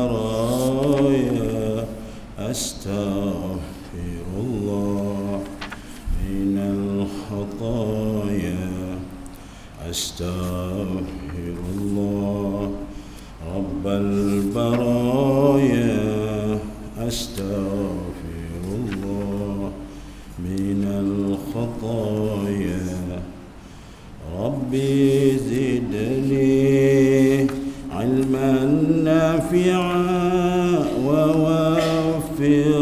البرايا أستغفر الله من الخطايا أستغفر الله رب البرايا أستغفر الله من الخطايا ربي زدني علما نافعا ووفقني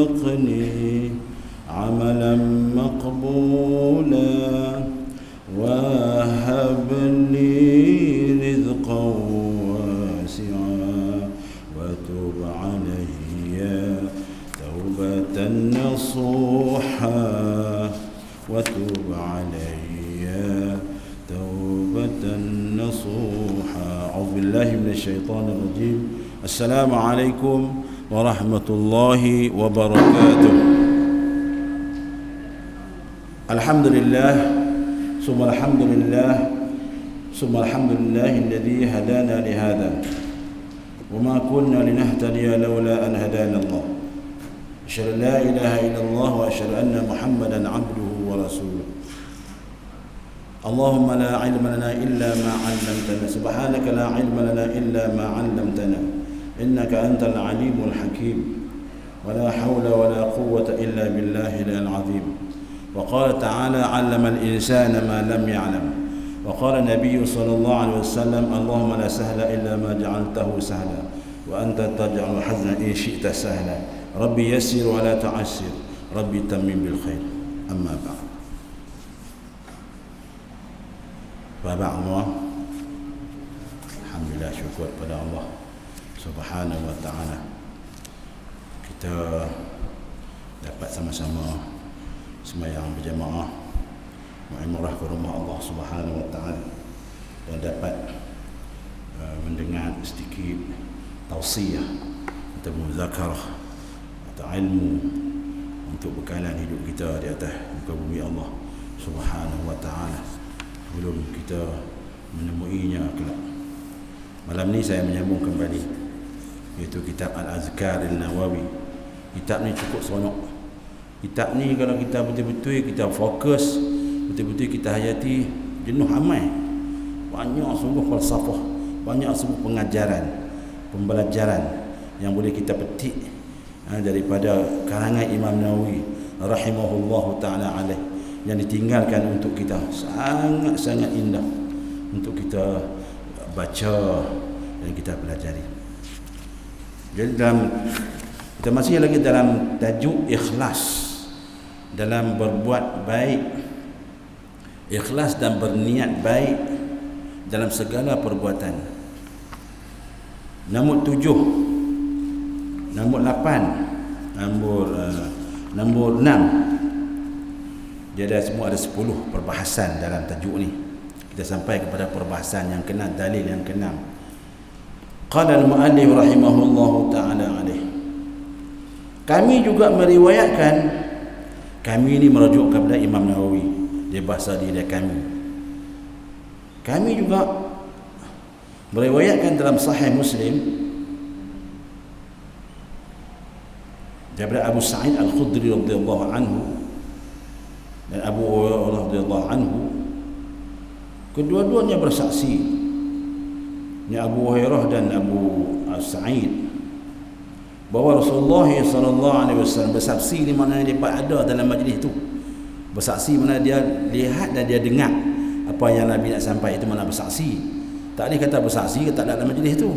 عملا مقبولا وهب لي رزقا واسعا وتب علي توبة نصوحا وتب علي توبة نصوحا. أعوذ بالله من الشيطان الرجيم. السلام عليكم ورحمة الله وبركاته. الحمد لله ثم الحمد لله ثم الحمد لله الذي هدانا لهذا وما كنا لنهتدي لولا أن هدانا الله. أشهد أن لا إله إلا الله وأشهد أن محمدا عبده ورسوله. اللهم لا علم لنا إلا ما علمتنا سبحانك لا علم لنا إلا ما علمتنا إنك أنت العليم الحكيم ولا حول ولا قوة إلا بالله العظيم. وقال تعالى علم الإنسان ما لم يعلم. وقال النبي صلى الله عليه وسلم اللهم لا سهل إلا ما جعلته سهلا وأنت تجعل الحزن إن شئت سهلا ربي يسر ولا تعسر ربي تمم بالخير. أما بعد Allah, alhamdulillah, syukur pada Allah Subhanahu wa taala. Kita dapat sama-sama sembahyang berjamaah mengumrah ke rumah Allah Subhanahu wa taala dan dapat mendengar sedikit tausiah atau muzakarah atau ilmu untuk bekalan hidup kita di atas muka bumi Allah Subhanahu wa taala belum kita menemuinya kelak. Malam ni saya menyambung kembali iaitu kitab Al-Azkar Al-Nawawi. Kitab ni cukup seronok. Kitab ni kalau kita betul-betul kita fokus, betul-betul kita hayati, jenuh amal. Banyak sungguh falsafah, banyak sungguh pengajaran, pembelajaran yang boleh kita petik daripada karangan Imam Nawawi rahimahullahu taala alaih, yang ditinggalkan untuk kita sangat-sangat indah untuk kita baca dan kita pelajari. Jadi kita masih lagi dalam tajuk ikhlas dalam berbuat baik, ikhlas dan berniat baik dalam segala perbuatan. Nombor 7, nombor 8, nombor 6. Dia ada semua ada 10 perbahasan dalam tajuk ni. Kita sampai kepada perbahasan yang ke-6, dalil yang ke-6. Qala al-muallif rahimahullahu taala alaih. Kami juga meriwayatkan, kami ini merujuk kepada Imam Nawawi. Dia bahasa diri kami. Kami juga meriwayatkan dalam Sahih Muslim daripada Abu Sa'id Al-Khudri radhiyallahu anhu dan Abu Hurairah radhiyallahu anhu, kedua-duanya bersaksi, ni Abu Hurairah dan Abu Sa'id, bahawa Rasulullah sallallahu alaihi wasallam bersaksi di mana dia ada dalam majlis itu. Bersaksi mana dia lihat dan dia dengar apa yang Nabi nak sampai, itu mana bersaksi. Tak boleh kata bersaksi tak ada dalam majlis itu.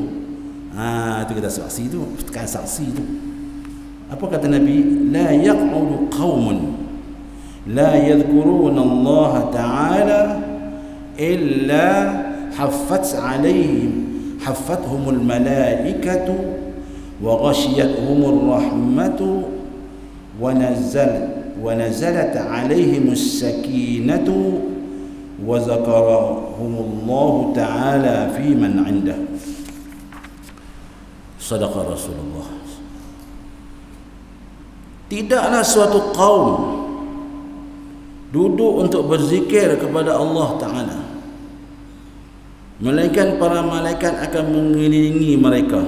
Itu kata saksi itu, kan saksi itu. Apa kata Nabi? La yaq'udu qaumun la yadhkuruna Allah Ta'ala illa haffathumul malaikatu wa ghashiyatuhumur rahmatu wa nazalat alaihimus sakinatu wa zakarahumullahu ta'ala fi man 'indah. Sadaqa Rasulullah. Tidaklah suatu kaum duduk untuk berzikir kepada Allah Ta'ala, melainkan para malaikat akan mengelilingi mereka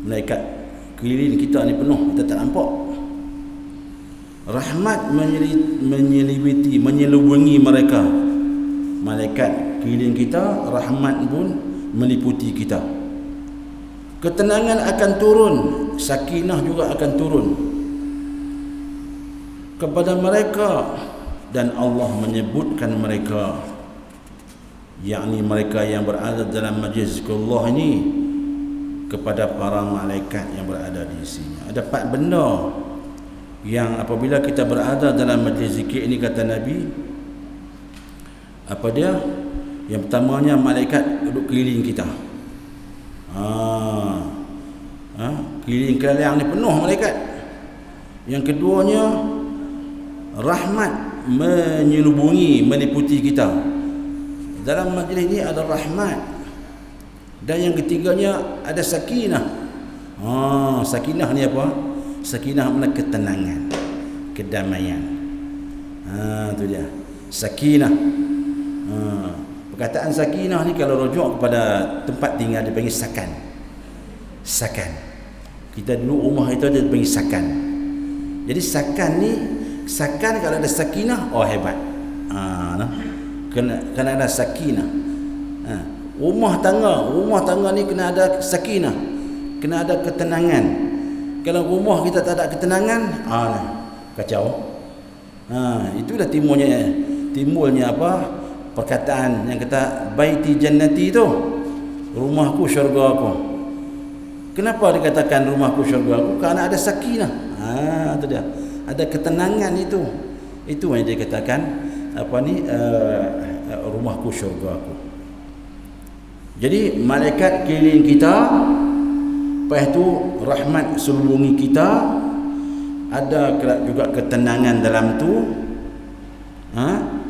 malaikat keliling kita ni penuh, kita tak nampak. Rahmat menyelimuti, menyelubungi mereka. Malaikat keliling kita, rahmat pun meliputi kita. Ketenangan akan turun, sakinah juga akan turun kepada mereka, dan Allah menyebutkan mereka, yakni mereka yang berada dalam majlis Allah ini, kepada para malaikat yang berada di sini. Ada 4 benda yang apabila kita berada dalam majlis zikir ini, kata Nabi, apa dia? Yang pertamanya, malaikat duduk keliling kita. Keliling kalian ni penuh malaikat. Yang keduanya, rahmat menyelubungi, meliputi kita. Dalam majlis ini ada rahmat. Dan yang ketiganya ada sakinah. Sakinah ni apa? Sakinah makna ketenangan, kedamaian. Tu dia. Sakinah. Perkataan sakinah ni kalau rujuk kepada tempat tinggal dipanggil sakan. Sakan. Kita dulu rumah itu dia dipanggil sakan. Jadi sakan ni, sakan kalau ada sakinah, oh hebat. Kena ada sakinah. Rumah tangga ni kena ada sakinah, kena ada ketenangan. Kalau rumah kita tak ada ketenangan, kacau. Itulah timbulnya apa? Perkataan yang kata baiti jannati tu, rumahku syurga aku. Kenapa dikatakan rumahku syurga aku? Kerana ada sakinah. Itu dia. Ada ketenangan itu. Itu yang dia katakan rumahku syurga aku. Jadi malaikat keliling kita, lepas tu rahmat selubungi kita, ada juga ketenangan dalam tu.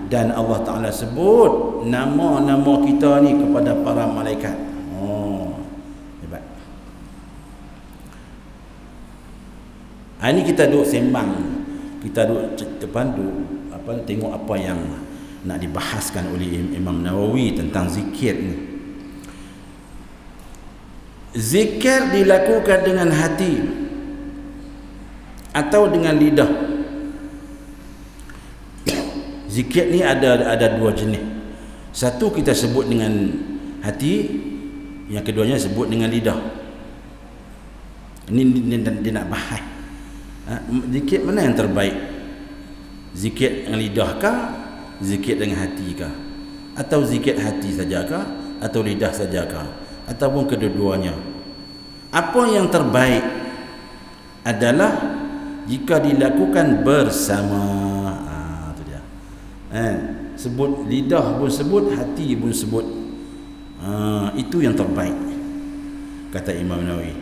Dan Allah Ta'ala sebut nama-nama kita ni kepada para malaikat. Hebat. Ini kita duduk sembang, kita duduk depan tengok apa yang nak dibahaskan oleh Imam Nawawi tentang zikir ni. Zikir dilakukan dengan hati atau dengan lidah. Zikir ni ada 2 jenis. Satu kita sebut dengan hati, yang keduanya sebut dengan lidah. Ini dia nak bahas. Zikir mana yang terbaik? Zikir dengan lidah kah? Zikir dengan hati kah? Atau zikir hati saja kah? Atau lidah saja kah? Ataupun kedua-duanya? Apa yang terbaik adalah jika dilakukan bersama. Itu dia. Sebut lidah pun sebut, hati pun sebut. Itu yang terbaik, kata Imam Nawawi.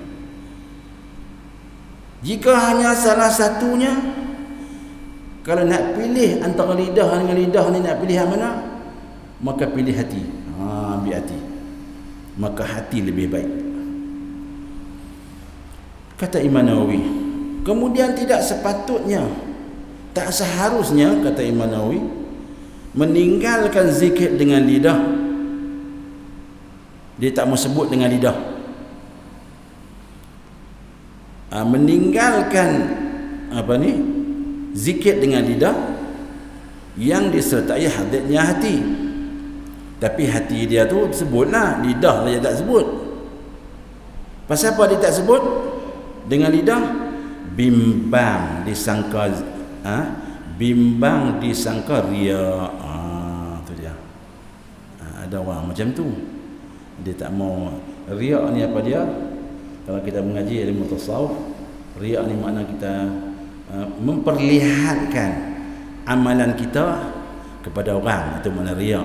Jika hanya salah satunya, kalau nak pilih antara lidah dengan lidah ni, nak pilih yang mana? Maka pilih hati. Ambil hati. Maka hati lebih baik, kata Imam Nawawi. Kemudian tidak sepatutnya, tak seharusnya, kata Imam Nawawi, meninggalkan zikir dengan lidah. Dia tak mau sebut dengan lidah. Meninggalkan zikir dengan lidah yang disertai hadirnya hati. Tapi hati dia tu sebutlah, lidah dia tak sebut. Pasal apa dia tak sebut dengan lidah? Bimbang disangka ria. Tu dia. Ada orang macam tu, dia tak mau. Ria ni apa dia? Kalau kita mengaji ilmu tasawuf, ria ni makna kita memperlihatkan amalan kita kepada orang. Itu makna ria.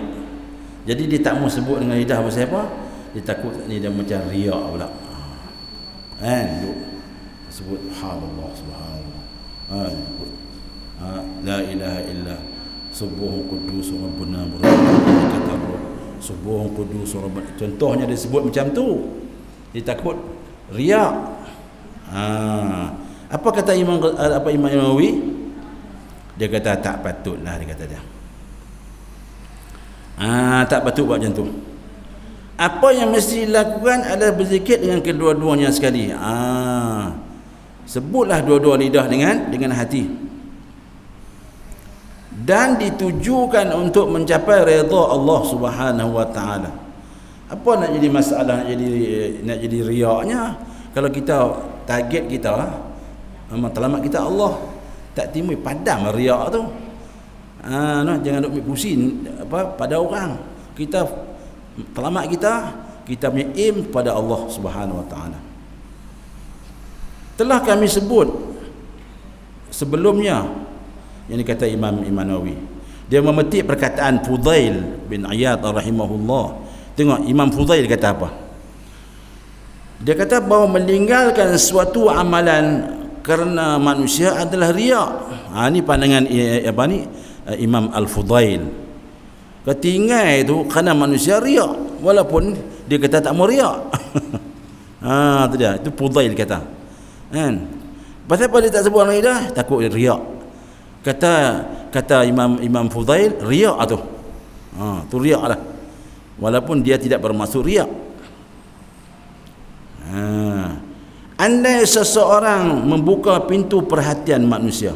Jadi dia tak mau sebut dengan lidah. Pasal apa? Dia takut ni dia macam riak pula. Sebut subhanallah. La ilaha illa subuhun qudus rabbuna kata subuhun qudus rabbuna. Contohnya dia sebut macam tu. Dia takut riak. Apa kata Imam Nawawi? Dia kata tak patutlah, dia kata dia. Tak patut buat macam tu. Apa yang mesti dilakukan adalah berzikir dengan kedua-duanya sekali. Sebutlah dua-dua lidah dengan hati. Dan ditujukan untuk mencapai redha Allah Subhanahu wa taala. Apa nak jadi masalah, nak jadi riaknya? Kalau kita target kita matlamat kita Allah, tak timbul padam riak tu. Jangan duk pusing pada orang. Kita matlamat kita punya aim pada Allah Subhanahu wa taala. Telah kami sebut sebelumnya yang dikata Imam Nawawi. Dia memetik perkataan Fudail bin Iyad rahimahullah. Tengok Imam Fudail kata apa? Dia kata bahawa meninggalkan suatu amalan kerana manusia adalah riak. Ini pandangan Imam Al-Fudail. Ketinggal itu kerana manusia riak, walaupun dia kata tak mau riak. Itu dia. Itu Fudail kata. Kan? Pasal apa dia tak sebut orang lidah? Takut riak. Kata Imam Fudail, riak tu. Tu riak lah. Walaupun dia tidak bermaksud riak. Andai seseorang membuka pintu perhatian manusia,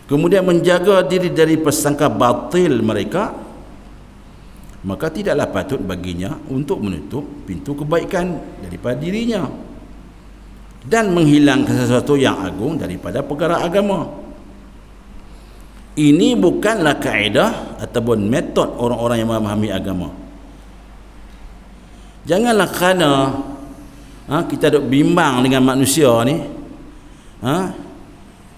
kemudian menjaga diri dari persangka batil mereka, maka tidaklah patut baginya untuk menutup pintu kebaikan daripada dirinya dan menghilangkan sesuatu yang agung daripada perkara agama. Ini bukanlah kaedah ataupun metod orang-orang yang memahami agama. Janganlah kerana kita duk bimbang dengan manusia ni,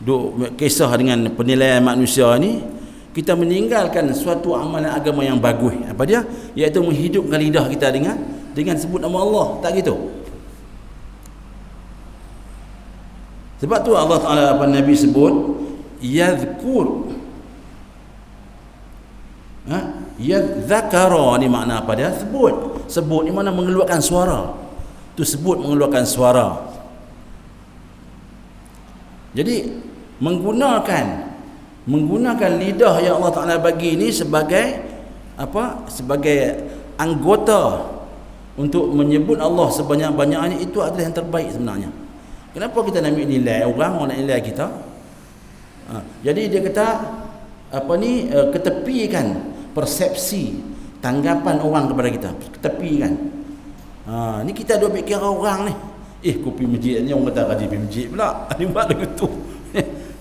duk kisah dengan penilaian manusia ni, kita meninggalkan suatu amalan agama yang bagus. Apa dia? Iaitu menghidupkan lidah kita dengan sebut nama Allah. Tak gitu. Sebab tu Allah Ta'ala Nabi sebut yadhkur. Yadzakara ni makna apa dia? Sebut ni mana mengeluarkan suara. Tu sebut mengeluarkan suara. Jadi menggunakan lidah yang Allah Ta'ala bagi ni sebagai sebagai anggota untuk menyebut Allah sebanyak-banyaknya, itu adalah yang terbaik sebenarnya. Kenapa kita nak nilai orang nak nilai kita? Jadi dia kata ketepikan persepsi tanggapan orang kepada kita, ketepikan. Ni kita duk fikir orang ni. Aku pergi masjid ni, orang kata rajin pergi masjid pula. Dia buat begitu.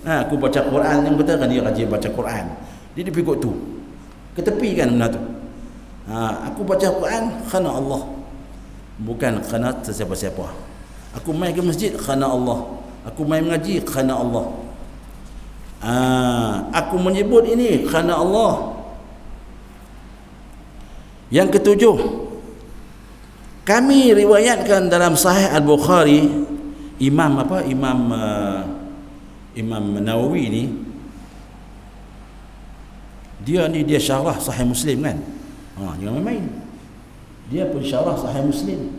Aku baca Quran, yang kata kan dia rajin baca Quran. Dia fikir tu. Ketepikan benda tu. Aku baca Quran kerana Allah, bukan kerana sesiapa-siapa. Aku main ke masjid kerana Allah. Aku main mengaji kerana Allah. Aku menyebut ini kerana Allah. Yang ketujuh, kami riwayatkan dalam Sahih Al-Bukhari, Imam Nawawi ni, dia syarah Sahih Muslim kan. Jangan main-main. Dia pun syarah Sahih Muslim.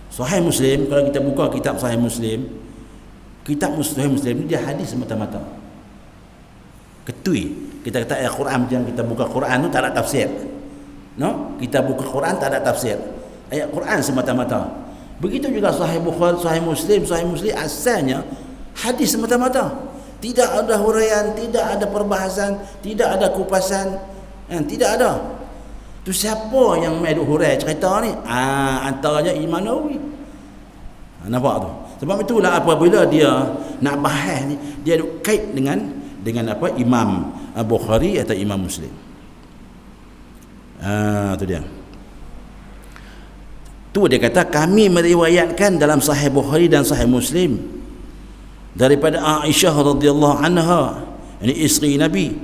Sahih Muslim, kalau kita buka kitab Sahih Muslim, kitab Sahih Muslim ni dia hadis semata-mata. Ketui. Kita kata ayat Quran, macam kita buka Quran tu tak ada tafsir. Kita buka Quran tak ada tafsir. Ayat Quran semata-mata. Begitu juga Sahih Bukhari, Sahih Muslim asalnya hadis semata-mata. Tidak ada huraian, tidak ada perbahasan, tidak ada kupasan, tidak ada. Tu siapa yang mai duk hurai cerita ni? Antaranya Imam Nawawi. Nampak tu? Sebab itulah apabila dia nak bahas ni, dia duk kait dengan Imam Bukhari atau Imam Muslim. Tu dia. Tu dia kata kami meriwayatkan dalam Sahih Bukhari dan Sahih Muslim daripada Aisyah radhiyallahu anha, ini isteri Nabi.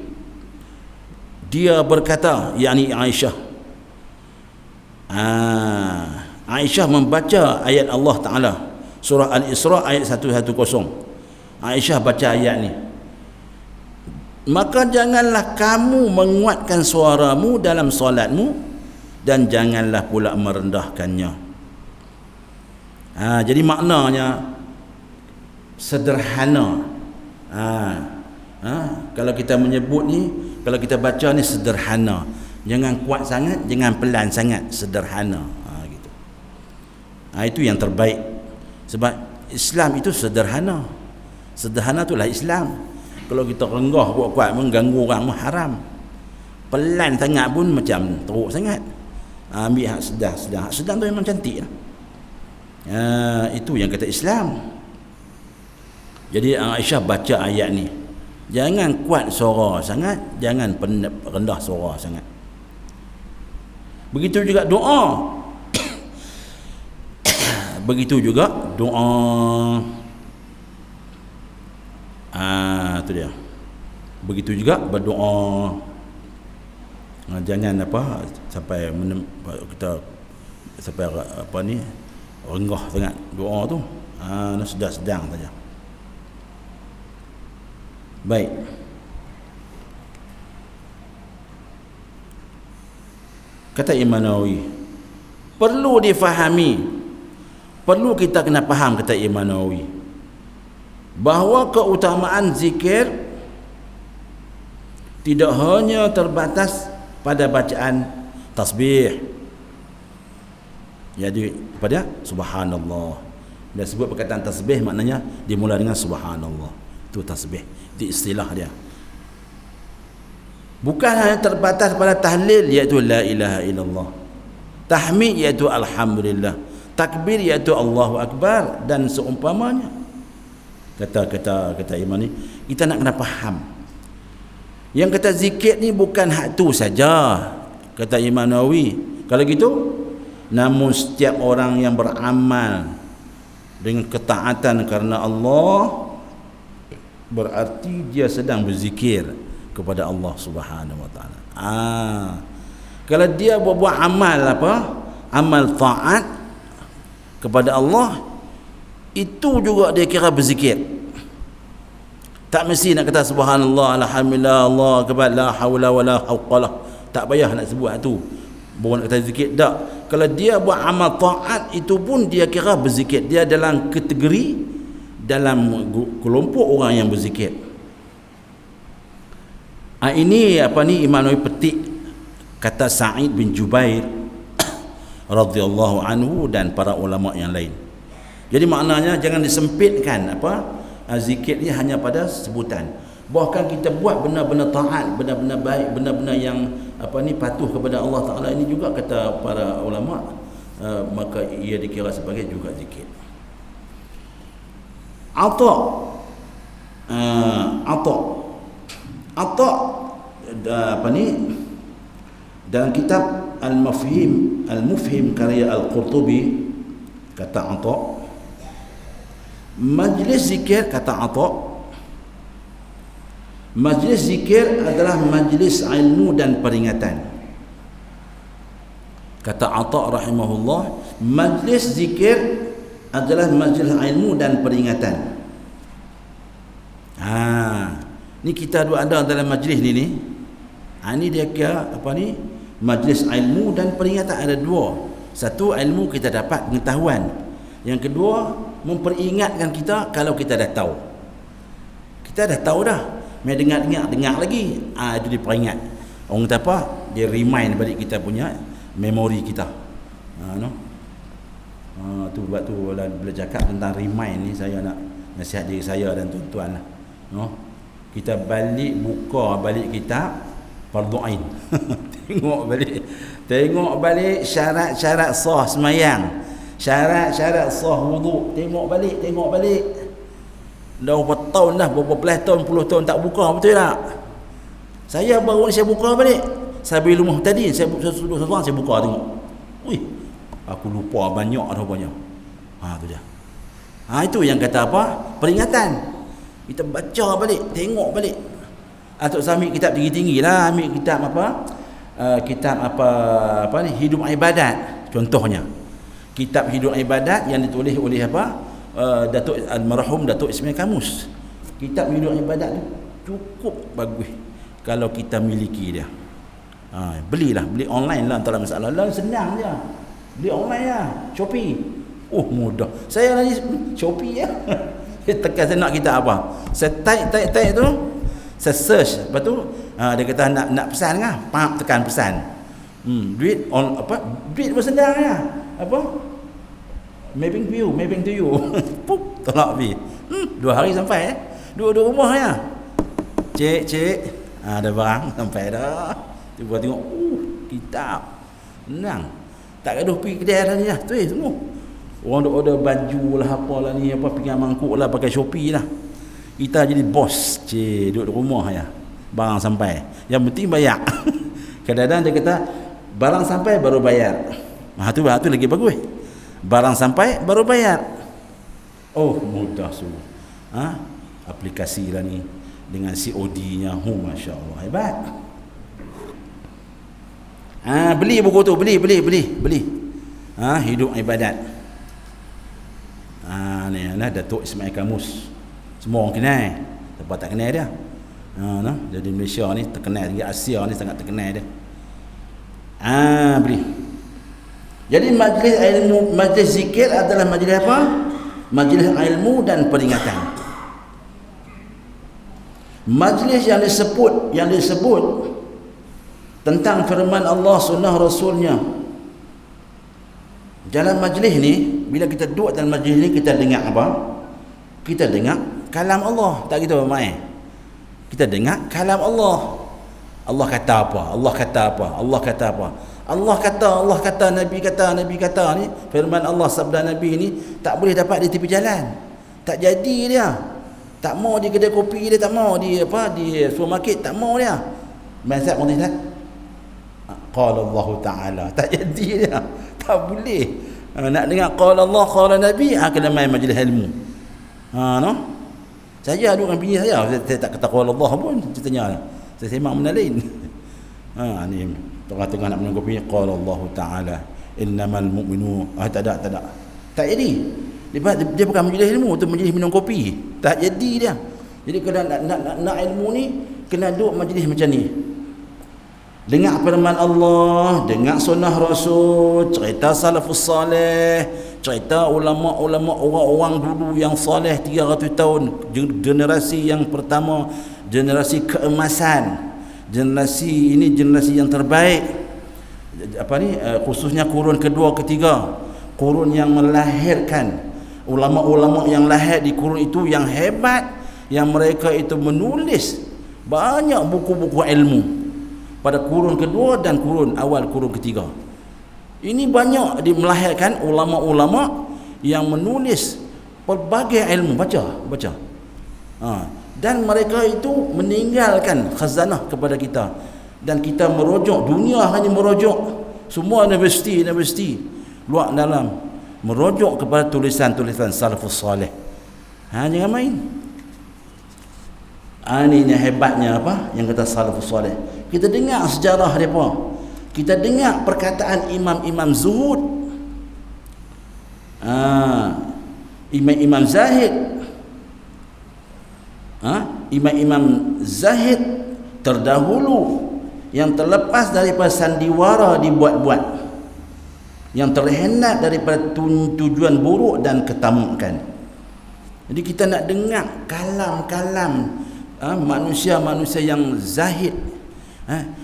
Dia berkata, yakni Aisyah. Aisyah membaca ayat Allah Ta'ala, surah Al-Isra ayat 110. Aisyah baca ayat ni. Maka janganlah kamu menguatkan suaramu dalam solatmu dan janganlah pula merendahkannya. Jadi maknanya sederhana. Kalau kita menyebut ni, kalau kita baca ni sederhana. Jangan kuat sangat, jangan pelan sangat, sederhana. Gitu. Itu yang terbaik. Sebab Islam itu sederhana. Sederhana itulah Islam. Kalau kita renggah kuat-kuat mengganggu orang haram. Pelan sangat pun macam teruk sangat. Ambil hak sedang. Hak sedang tu memang cantik lah. Itu yang kata Islam. Jadi Aisyah baca ayat ni, jangan kuat suara sangat, jangan rendah suara sangat. Begitu juga doa. Begitu juga doa. Tu dia. Begitu juga berdoa. Jangan sampai kita sampai renggah sangat doa tu. Sedang saja. Baik. Kata Imam Nawawi, perlu difahami, perlu kita kena faham, kata Imam Nawawi, bahawa keutamaan zikir tidak hanya terbatas pada bacaan tasbih. Jadi pada subhanallah. Dia sebut perkataan tasbih maknanya dimulai dengan subhanallah. Itu tasbih, itu istilah dia. Bukan hanya terbatas pada tahlil iaitu la ilaha illallah, tahmid iaitu alhamdulillah, takbir iaitu Allahu akbar dan seumpamanya. Kata Imam ni, kita nak kena faham. Yang kata zikir ni bukan hak tu saja, kata Imam Nawawi. Kalau gitu, namun setiap orang yang beramal dengan ketaatan kerana Allah, berarti dia sedang berzikir kepada Allah Subhanahu wa taala. Kalau dia buat amal amal taat kepada Allah, itu juga dia kira berzikir. Tak mesti nak kata subhanallah, alhamdulillah, Allah akbar, la haula wala quwwata. Tak payah nak sebut tu. Baru nak kata zikir tak. Kalau dia buat amal taat, itu pun dia kira berzikir. Dia dalam kategori, dalam kelompok orang yang berzikir. Ini Imam Nawawi petik kata Sa'id bin Jubair radhiyallahu anhu dan para ulama yang lain. Jadi maknanya jangan disempitkan zikir ni hanya pada sebutan. Bahkan kita buat benda-benda taat, benda-benda baik, benda-benda yang patuh kepada Allah Taala, ini juga kata para ulama, maka ia dikira sebagai juga zikir. Ata dalam kitab Al-Mufhim karya Al-Qurtubi, kata Ata, majlis zikir, kata Ata, majlis zikir adalah majlis ilmu dan peringatan. Kata Ata rahimahullah, majlis zikir adalah majlis ilmu dan peringatan. Ni kita ada dalam majlis ni. Ni dia kira majlis ilmu dan peringatan. Ada dua. Satu, ilmu kita dapat pengetahuan. Yang kedua, memperingatkan kita kalau kita dah tahu. Kita dah tahu dah, mai dengar lagi. Itu diperingat. Orang kata apa? Dia remind balik kita punya memori kita. Tu buat tu bila cakap tentang remind ni, saya nak nasihat diri saya dan tuan-tuan lah. Kita buka balik kitab Fardhu Ain. Tengok balik syarat-syarat sah semayang, syarat-syarat sah wuduk. Tengok balik. Dah berapa tahun dah, berapa belas tahun, puluh tahun tak buka, betul tak? Saya baru ni saya buka balik. Saya beli rumah tadi, saya buka tengok. Aku lupa banyak rupanya. Tu dia. Itu yang kata peringatan. Kita baca balik, tengok balik. Atuk saya ambil kitab tinggi-tinggi lah, ambil kitab kitab hidup ibadat contohnya. Kitab hidup ibadat yang ditulis oleh Datuk almarhum Datuk Ismail Kamus. Kitab hidup ibadat tu cukup bagus kalau kita miliki dia. Beli online lah, antara masalah lah, senang je. Beli online lah, Shopee. Mudah. Saya lagi Shopee ya. Tekan saya nak kita saya type tu, saya search, lepas tu Dia kata nak pesan kan, pam tekan pesan. Duit duit bersenang ya. Mapping to you. Pup, tolak pi. 2 hari sampai duduk rumah ya. Cek. Ada barang sampai dah. Tiba tengok kitab. Senang. Tak gaduh pergi kedai dah ni lah. Tu semua. Orang duk order baju lah apalah ni, pinggan mangkuk lah pakai Shopee lah. Kita jadi bos. Duduk di rumah ya. Barang sampai. Yang penting bayar. Kadang-kadang dia kata barang sampai baru bayar. Tu lagi bagus. Barang sampai baru bayar. Oh, mudah sungguh. Aplikasi lah ni dengan COD-nya. Masya Allah, hebat. Beli buku tu, beli. Hidup ibadat. Ni lah Datuk Ismail Kamus. Semua orang kenal. Siapa tak kenal dia? Jadi Malaysia ni terkenal, di Asia ni sangat terkenal dia. Beli. Jadi majlis ilmu, majlis zikir adalah majlis apa? Majlis ilmu dan peringatan. Majlis yang disebut tentang firman Allah, sunnah Rasulnya. Dalam majlis ni, bila kita duduk dalam majlis ni, kita dengar apa? Kita dengar kalam Allah. Tak gitu main. Kita dengar kalam Allah. Allah kata apa? Allah kata, Nabi kata ni, firman Allah, sabda Nabi ni tak boleh dapat di tepi jalan. Tak jadi dia. Tak mau di kedai kopi dia, tak mau di supermarket, tak mau dia. Mazhab Mu'tazilah. Qala Allah Taala. Tak jadi dia. Tak boleh. Nak dengar qala Allah, qala Nabi, kena main majlis ilmu. Saya duduk dengan bini saya tak kata qala Allah pun, saya tanya. Saya semak benda lain. Ni tengah-tengah nak minum kopi, qala Allah Taala innamal mu'minu. Tak ada. Tak jadi. Dia bukan majlis ilmu, tu majlis minum kopi. Tak jadi dia. Jadi kalau nak ilmu ni, kena duduk majlis macam ni. Dengar firman Allah, dengar sunnah Rasul, cerita salafus salih, cerita ulama-ulama orang-orang dulu yang salih 300 tahun, generasi yang pertama, generasi keemasan. Generasi ini generasi yang terbaik. Khususnya kurun kedua, ketiga, kurun yang melahirkan ulama-ulama yang lahir di kurun itu yang hebat, yang mereka itu menulis banyak buku-buku ilmu pada kurun kedua dan kurun awal kurun ketiga. Ini banyak melahirkan ulama-ulama yang menulis pelbagai ilmu. Baca. Dan mereka itu meninggalkan khazanah kepada kita, dan kita merujuk, dunia hanya merujuk, semua universiti luar dalam merujuk kepada tulisan-tulisan salafus salih. Jangan main. Ini hebatnya apa yang kata salafus salih. Kita dengar sejarah mereka, kita dengar perkataan imam-imam zuhud, imam-imam zahid, imam-imam zahid terdahulu yang terlepas daripada sandiwara dibuat-buat, yang terhendak daripada tujuan buruk dan ketamukan. Jadi kita nak dengar kalam-kalam manusia-manusia yang zahid.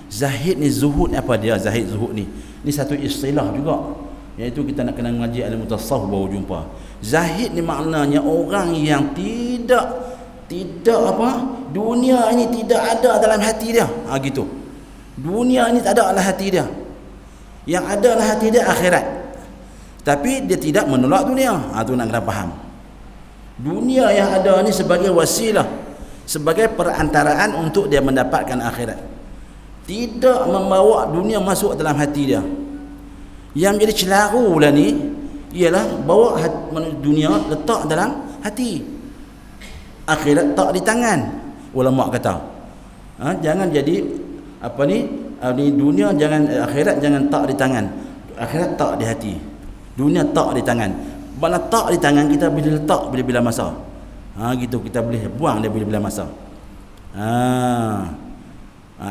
Zahid ni, zuhud apa dia? Zahid, zuhud ni satu istilah juga, iaitu kita nak kena mengaji ilmu tasawuf baru jumpa. Zahid ni maknanya orang yang tidak dunia ini tidak ada dalam hati dia. Gitu. Dunia ini tak ada dalam hati dia. Yang ada dalam hati dia akhirat. Tapi dia tidak menolak dunia. Tu nak kena faham. Dunia yang ada ni sebagai wasilah, sebagai perantaraan untuk dia mendapatkan akhirat. Tidak membawa dunia masuk dalam hati dia. Yang jadi celaru lah ni ialah bawa dunia letak dalam hati, akhirat tak di tangan. Ulama kata jangan jadi dunia jangan, akhirat jangan tak di tangan, akhirat tak di hati, dunia tak di tangan. Bila tak di tangan, kita boleh letak bila-bila masa. Gitu, kita boleh buang dia bila-bila masa.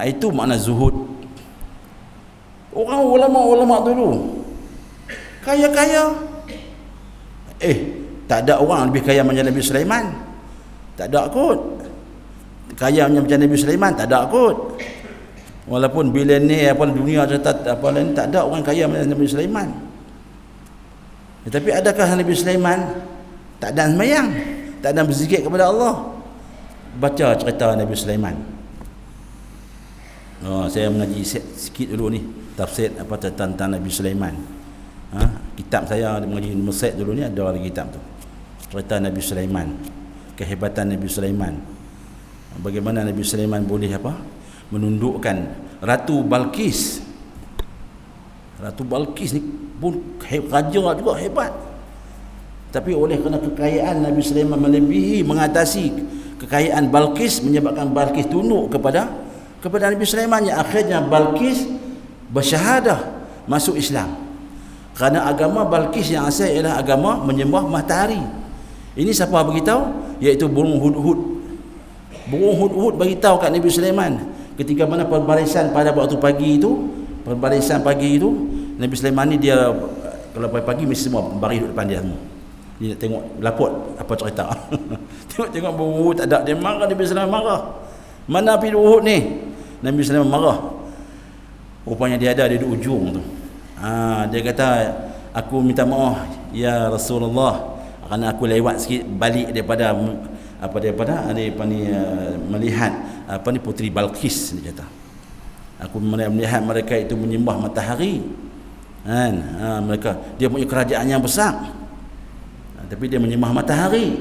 Itu makna zuhud. Orang ulama-ulama dulu kaya-kaya. Tak ada orang lebih kaya macam Nabi Sulaiman. Tak ada kot. Kaya macam Nabi Sulaiman tak ada kot. Walaupun billionaire apa dunia apa lain, tak ada orang kaya macam Nabi Sulaiman. Tetapi adakah Nabi Sulaiman tak ada sembahyang, tak ada berzikir kepada Allah? Baca cerita Nabi Sulaiman. Saya mengaji sikit dulu ni tafsir apa tentang Nabi Sulaiman. Kitab saya mengaji Mesir dulu ni ada lagi kitab tu. Cerita Nabi Sulaiman, kehebatan Nabi Sulaiman. Bagaimana Nabi Sulaiman boleh menundukkan Ratu Balqis. Ratu Balqis ni pun raja juga hebat. Tapi oleh kerana kekayaan Nabi Sulaiman melebihi mengatasi kekayaan Balqis, menyebabkan Balqis tunduk kepada Nabi Sulaiman, yang akhirnya Balqis bersyahadah masuk Islam. Kerana agama Balqis yang asal ialah agama menyembah matahari. Ini siapa beritahu? Iaitu burung hudhud. Burung hudhud beritahu kat Nabi Sulaiman ketika mana perbarisan pada waktu pagi itu, Nabi Sulaiman ni dia kalau pagi mesti semua baris duduk depan dia semua. Dia nak tengok laput apa cerita. Tengok burung hudhud tak ada, dia marah. Nabi Sulaiman marah. Mana pergi Uhud ni? Nabi Sulaiman marah. Rupanya dia ada di ujung tu. Dia kata, aku minta maaf ya Rasulullah, kerana aku lewat sikit balik daripada melihat puteri Balqis, dia kata. Aku melihat mereka itu menyembah matahari. Kan? Mereka, dia punya kerajaan yang besar. Tapi dia menyembah matahari.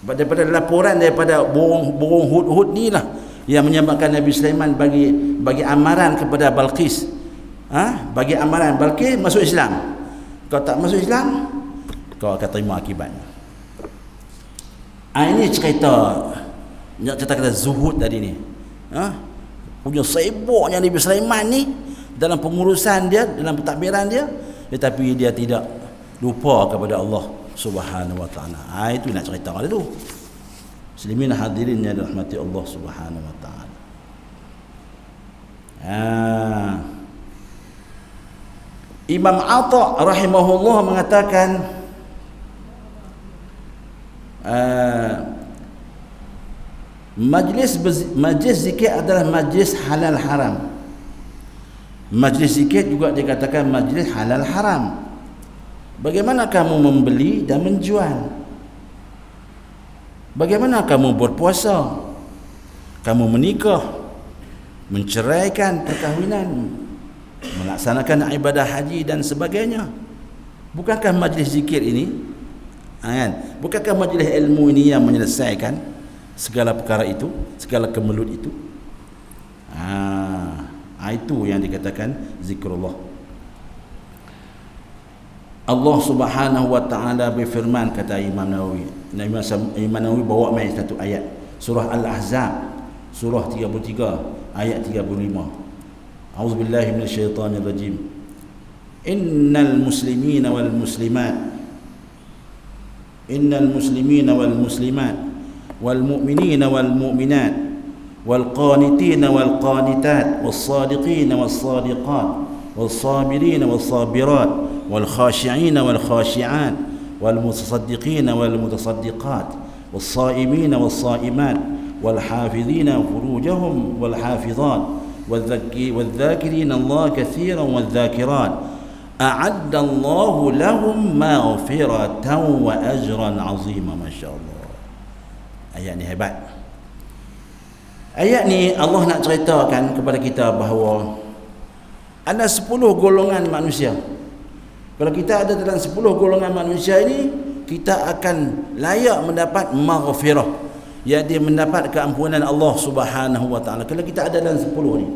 Daripada laporan daripada burung hudhud ni lah yang menyebabkan Nabi Sulaiman bagi amaran kepada Balqis. Bagi amaran Balqis masuk Islam. Kau tak masuk Islam, kau akan terima akibatnya. Ini cerita kata zuhud tadi ni. Punya sibuknya Nabi Sulaiman ni dalam pengurusan dia, dalam pentadbiran dia, tetapi dia tidak lupa kepada Allah Subhanahu wa ta'ala. Itu nak cerita dulu. Muslimin hadirin yang dirahmati Allah Subhanahu wa ta'ala. Imam Atha rahimahullah mengatakan majlis zikir adalah majlis halal haram. Majlis zikir juga dikatakan majlis halal haram. Bagaimana kamu membeli dan menjual? Bagaimana kamu berpuasa? Kamu menikah, menceraikan perkahwinan, melaksanakan ibadah haji dan sebagainya. Bukankah majlis zikir ini, bukankah majlis ilmu ini yang menyelesaikan segala perkara itu, segala kemelut itu? Itu yang dikatakan zikrullah. Allah Subhanahu wa ta'ala berfirman, kata Imam Nawawi. Imam Nawawi bawa mai satu ayat surah Al-Ahzab, surah 33 ayat 35. A'udzubillahi minasyaitonir rajim. Innal muslimina wal muslimat wal mu'minina wal mu'minat wal qanitina wal qanitat was sadiqina was sadiqat was sabirina was sabirat wal khashi'ina wal khashi'at wal mutasaddiqina wal mutasaddiqat was saimina was saimat wal hafizina furujahum wal hafizat wal dzakirina Allah katsiran wal dzakirat a'adda Allah lahum maghfiratan wa ajran 'azima. Masya-Allah. Ayat ni hebat. Ayat ni Allah nak ceritakan kepada kita bahawa ada 10 golongan manusia. Kalau kita ada dalam 10 golongan manusia ini, kita akan layak mendapat maghfirah, iaitu mendapat keampunan Allah Subhanahu wa ta'ala. Kalau kita ada dalam 10 ni,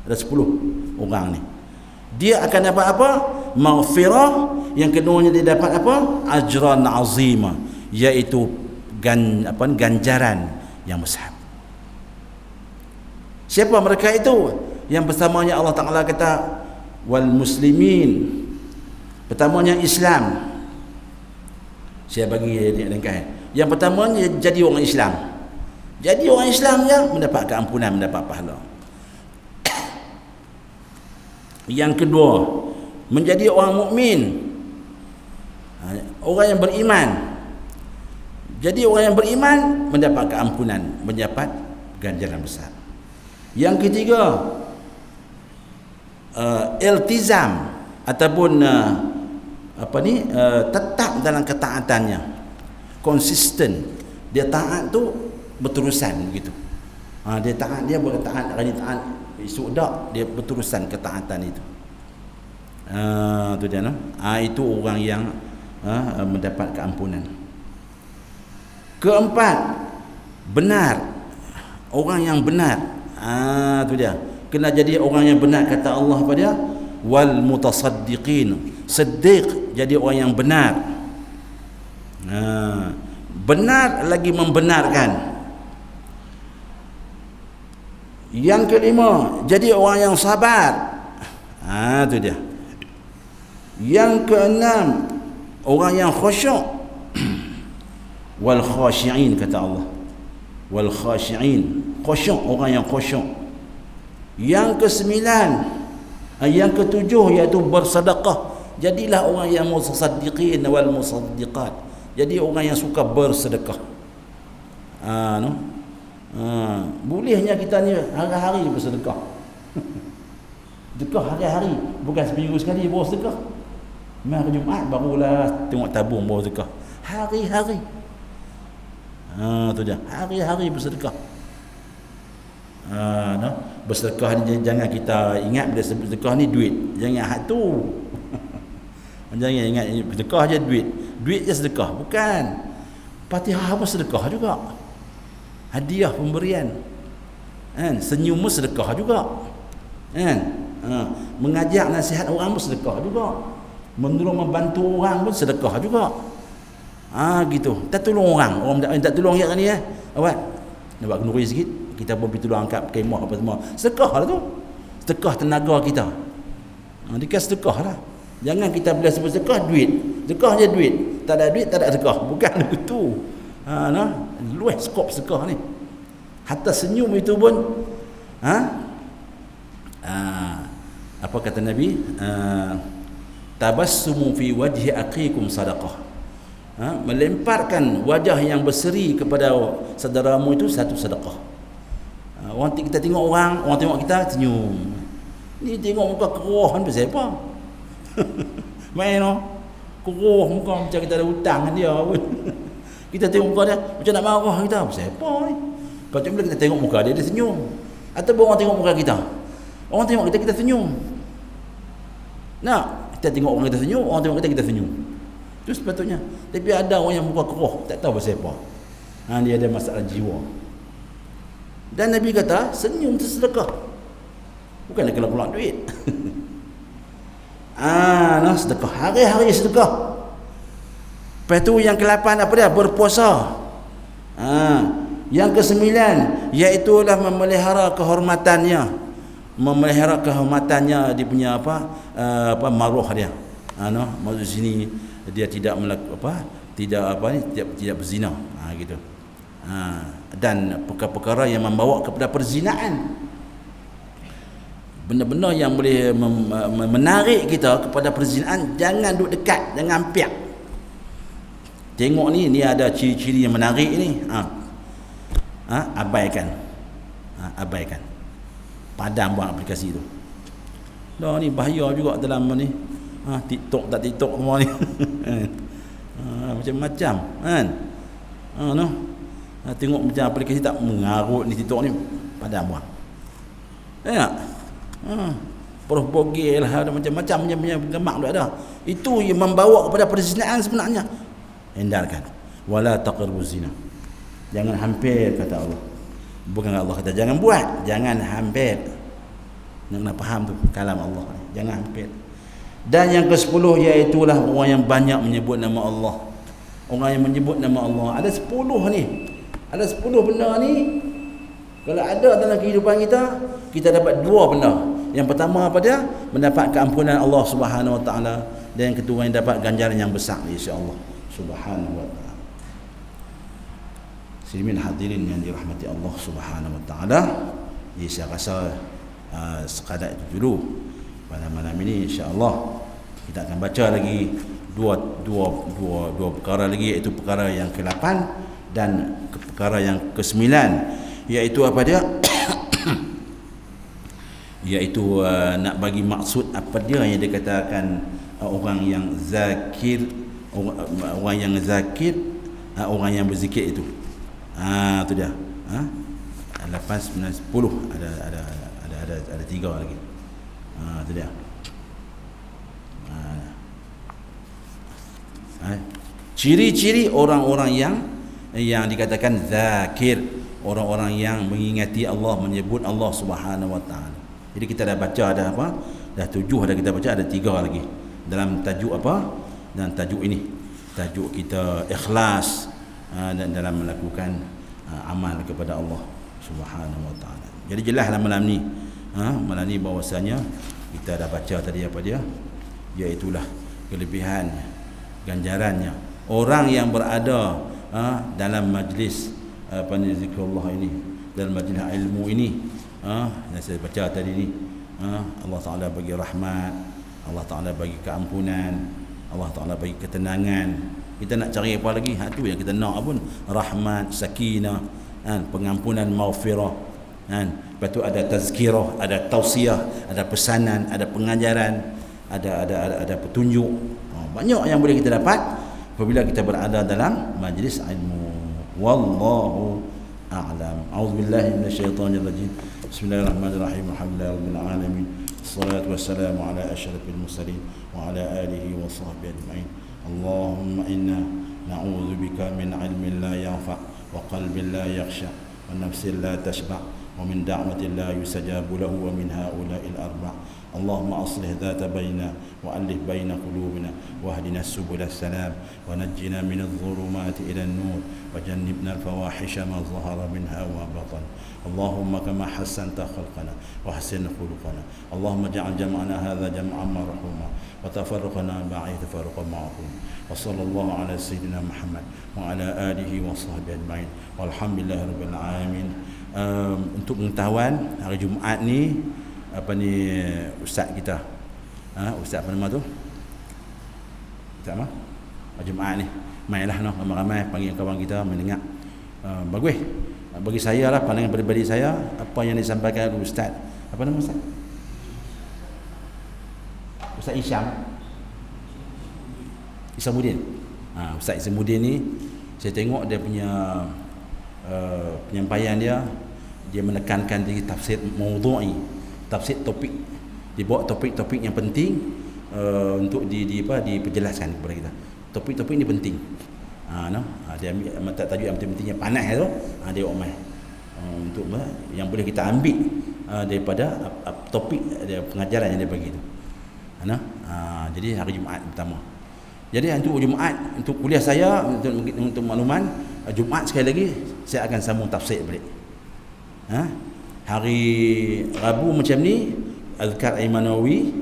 ada 10 orang ni, dia akan dapat apa? Maghfirah. Yang keduanya dia dapat apa? Ajran azima, iaitu ganjaran yang besar. Siapa mereka itu? Yang pertamanya Allah Ta'ala kata wal muslimin, pertamanya Islam. Saya bagi dia lengkap. Yang pertamanya jadi orang Islam. Jadi orang Islamnya mendapat keampunan, mendapat pahala. Yang kedua, menjadi orang mukmin, orang yang beriman. Jadi orang yang beriman mendapat keampunan, mendapat ganjaran besar. Yang ketiga, iltizam ataupun tetap dalam ketaatannya, konsisten. Dia taat tu berterusan begitu. Dia taat, dia boleh taat hari taat, esok tak, dia berterusan ketaatan itu. Tu dia itu orang yang mendapat keampunan. Keempat, benar. Orang yang benar. Tu dia. Kena jadi orang yang benar, kata Allah pada wal mutasaddiqin. Siddiq, jadi orang yang benar. Benar lagi membenarkan. Yang kelima, jadi orang yang sabar. Tu dia. Yang keenam, orang yang khusyuk. Wal khashi'in, kata Allah. Wal khashi'in, khusyuk, orang yang khusyuk. Yang kesembilan, yang ketujuh, iaitu bersedekah. Jadilah orang yang musaddiqin wal musaddiqat. Jadi orang yang suka bersedekah. Bolehnya kita ni hari-hari bersedekah. Sedekah hari-hari, bukan seminggu sekali baru sedekah. Hari Jumaat barulah tengok tabung baru sedekah. Hari-hari. Tu je, hari-hari bersedekah. Bersedekah ni jangan kita ingat bila sedekah ni duit. Jangan hak tu. Jangan ingat sedekah je duit. Duit je sedekah, bukan. Fatihah pun sedekah juga. Hadiah pemberian. Senyum pun sedekah juga. Mengajak nasihat orang pun sedekah juga. Menolong membantu orang pun sedekah juga. Gitu. Tak tolong orang tak tolong yang ni awak nak buat kenduri sikit, kita pun pergi tolong angkat kemah apa semua. Sedekah lah tu. Sedekah tenaga kita. Dikasih sedekah lah. Jangan kita bila sebut sedekah duit. Sedekah je duit. Tak ada duit tak ada sedekah. Bukan begitu. Luas skop sedekah ni. Hatta senyum itu pun apa kata Nabi? Tabassumu fi wajhi aqikum sadaqah. Melemparkan wajah yang berseri kepada saudaramu itu satu sedekah. Orang kita tengok orang tengok kita senyum. Ni tengok muka keroh kan pasal apa? Main keroh muka macam kita ada hutang dengan dia pun. Kita tengok muka dia macam nak marah kita. Pasal apa ni? Kalau bila kita tengok muka dia senyum. Ataupun orang tengok muka kita. Orang tengok kita senyum. Kita tengok orang kita senyum, orang tengok kita senyum. Itu sepatutnya. Tapi ada orang yang muka keroh, tak tahu pasal apa. Dia ada masalah jiwa. Dan Nabi kata, senyum itu sedekah. Bukan nak keluar duit. Sedekah. Hari-hari sedekah. Lepas tu yang ke-8 apa dia? Berpuasa. Yang ke-9 iaitulah memelihara kehormatannya. Memelihara kehormatannya, dia punya maruah dia. Maksud sini dia tidak tidak berzina. Gitu. Dan perkara-perkara yang membawa kepada perzinaan, benda-benda yang boleh menarik kita kepada perzinaan, jangan duduk dekat, jangan ampiak. Tengok ni ada ciri-ciri yang menarik ni, abaikan. Padam buat aplikasi tu. Dah ni bahaya juga dalam ni. TikTok tak TikTok semua ni. Macam-macam kan. Tengok macam aplikasi tak mengarut ni TikTok ni, padam buang. Peruh bogel lah, ada macam-macam punya gemak tu ada. Itu yang membawa kepada perzinaan sebenarnya. Hindarkan. Wala taqrabuz zina. Jangan hampir, kata Allah. Bukan Allah kata jangan buat, jangan hampir. Nak faham tu kalam Allah. Jangan hampir. Dan yang ke-10 iaitulah orang yang banyak menyebut nama Allah. Orang yang menyebut nama Allah. Ada 10 ni. Ada 10 benda ni. Kalau ada dalam kehidupan kita, kita dapat 2 benda. Yang pertama apa dia? Mendapat keampunan Allah Subhanahu Wa Taala. Dan yang kedua yang dapat ganjaran yang besar, insya-Allah Subhanahu Wa Taala. Muslimin hadirin yang dirahmati Allah Subhanahu Wa Taala. Jadi saya rasa sekadar itu dulu pada malam ini, insya-Allah kita akan baca lagi dua perkara lagi, iaitu perkara yang ke-8 Dan perkara yang ke-9 iaitu apa dia? Iaitu nak bagi maksud apa dia yang dikatakan orang yang zakir, orang yang zakir, orang yang berzikir itu. Tu dia. 8, 9, 10 ada 3 lagi. Tu dia. Ciri-ciri orang-orang yang dikatakan zakir, orang-orang yang mengingati Allah, menyebut Allah Subhanahu wa taala. Jadi kita dah baca ada apa? Dah 7 dah kita baca, ada 3 lagi. Dalam tajuk apa? Dan tajuk ini, tajuk kita ikhlas dan dalam melakukan amal kepada Allah Subhanahu wa taala. Jadi jelaslah malam ni, malam ni bahwasanya kita dah baca tadi apa dia? Iaitulah kelebihannya, ganjarannya orang yang berada dalam majlis zikrullah ini, dalam majlis ilmu ini, yang saya baca tadi ni, Allah Taala bagi rahmat, Allah Taala bagi keampunan, Allah Taala bagi ketenangan. Kita nak cari apa lagi? Tu yang kita nak pun, rahmat, sakinah, pengampunan, maghfirah, lepas tu ada tazkirah, ada tausiah, ada pesanan, ada pengajaran, ada petunjuk. Banyak yang boleh kita dapat apabila kita berada dalam majlis ilmu. Wallahu a'lam. A'udzubillahi minasyaitonir rajim. Bismillahirrahmanirrahim. Alhamdulillahirabbil alamin. Wassalatu wassalamu ala asyrafil mursalin wa ala alihi wa sahbihi ajma'in. Allahumma inna na'udzu bika min 'ilmin la yanfa' wa qalbin la yakhsha wa nafsin la tashba' wa min da'watin la yustajabu lahu wa min ha'ula'il arba'. اللهم أصلح ذات بيننا وألف بين قلوبنا واهدنا سبل السلام ونجنا من الظلمات إلى النور وجنبنا الفواحش ما ظهر منها وما بطن. اللهم كما حسنت خلقنا وحسن خلقنا اللهم اجعل جمعنا هذا جمعا مرحوما وتفرقنا بعد تفرقا معصوما. وصلى الله على سيدنا محمد وعلى آله وصحبه أجمعين والحمد لله رب العالمين. Untuk pengetahuan, hari Jumaat ni ustaz kita, ustaz apa nama tu, ustaz apa Jumaat ni mainlah ramai-ramai panggil kawan kita mendengar. Bagus bagi saya lah, pandangan pribadi saya, apa yang disampaikan oleh ustaz, apa nama ustaz? Ustaz Isamuddin. Ustaz Isamuddin ni saya tengok dia punya penyampaian dia menekankan di tafsir maudhu'i, tafsir topik, dibawa topik-topik yang penting untuk diperjelaskan kepada kita. Topik-topik ni penting. Dia ambil tajuk yang penting yang panas tu, dia omai untuk yang boleh kita ambil daripada topik dia, pengajaran yang dia bagi tu. Jadi hari Jumaat pertama. Jadi untuk Jumaat, untuk kuliah saya, untuk makluman, Jumaat sekali lagi saya akan sambung tafsir balik. Hari Rabu macam ni Azkar Imanawi,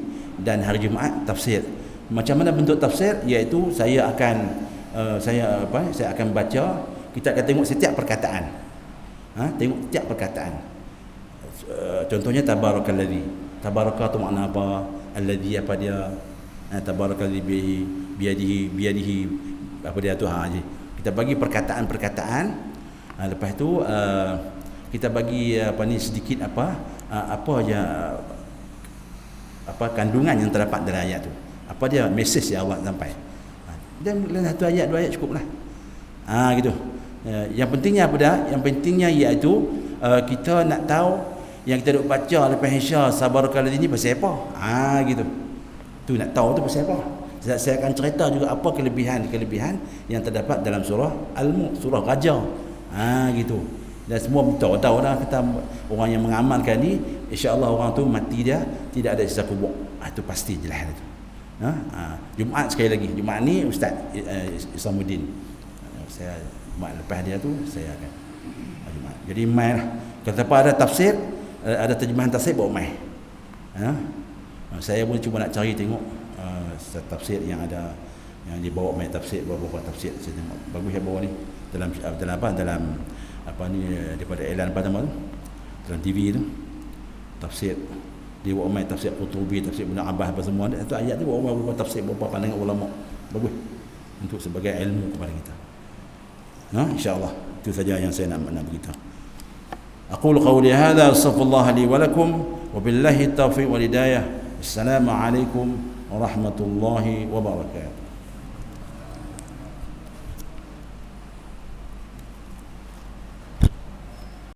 dan hari Jumaat tafsir. Macam mana bentuk tafsir? Iaitu saya akan baca, kita akan tengok setiap perkataan. Tengok setiap perkataan. Contohnya tabarakalladzi. Tabaraka tu makna apa? Alladzi apa dia? Tabarakalladzi biadihi apa dia tu kita bagi perkataan-perkataan. Lepas tu kita bagi sedikit kandungan yang terdapat dalam ayat tu. Apa dia mesej yang Allah sampai. Dan satu ayat, 2 ayat cukuplah. Gitu. Yang pentingnya apa dah? Yang pentingnya iaitu kita nak tahu yang kita duk baca lepas Isya sabarkalladzi ni pasal apa. Gitu. Tu nak tahu tu pasal apa. Saya akan cerita juga apa kelebihan-kelebihan yang terdapat dalam surah Al-Mulk, surah Raja. Gitu. Dan semua tahu dah, kata orang yang mengamalkan ni, insya-Allah orang tu mati dia tidak ada sisa kubur. Itu pasti jelas itu. Jumaat sekali lagi. Jumaat ni Ustaz Isamuddin. Saya Jumaat lepas dia tu saya akan Jumaat. Jadi mai lah. Kalau ada tafsir, ada terjemahan tafsir bawa mai. Saya pun cuma nak cari tengok tafsir yang ada, yang dibawa mai tafsir, beberapa tafsir saya tengok. Bagus yang bawa ni dalam daripada iklan apa nama tu, dalam TV tu, tafsir dia bawa mai tafsir Qutubi, tafsir Ibn Abbas apa semua tu, ayat tu bawa tafsir, beberapa pandangan ulama. Bagus untuk sebagai ilmu kepada kita. InsyaAllah itu saja yang saya nak beritahu. Aqulu qawli hadha, astaghfirullah li wa lakum, wa billahi taufiq wal hidayah. Assalamualaikum warahmatullahi wabarakatuh.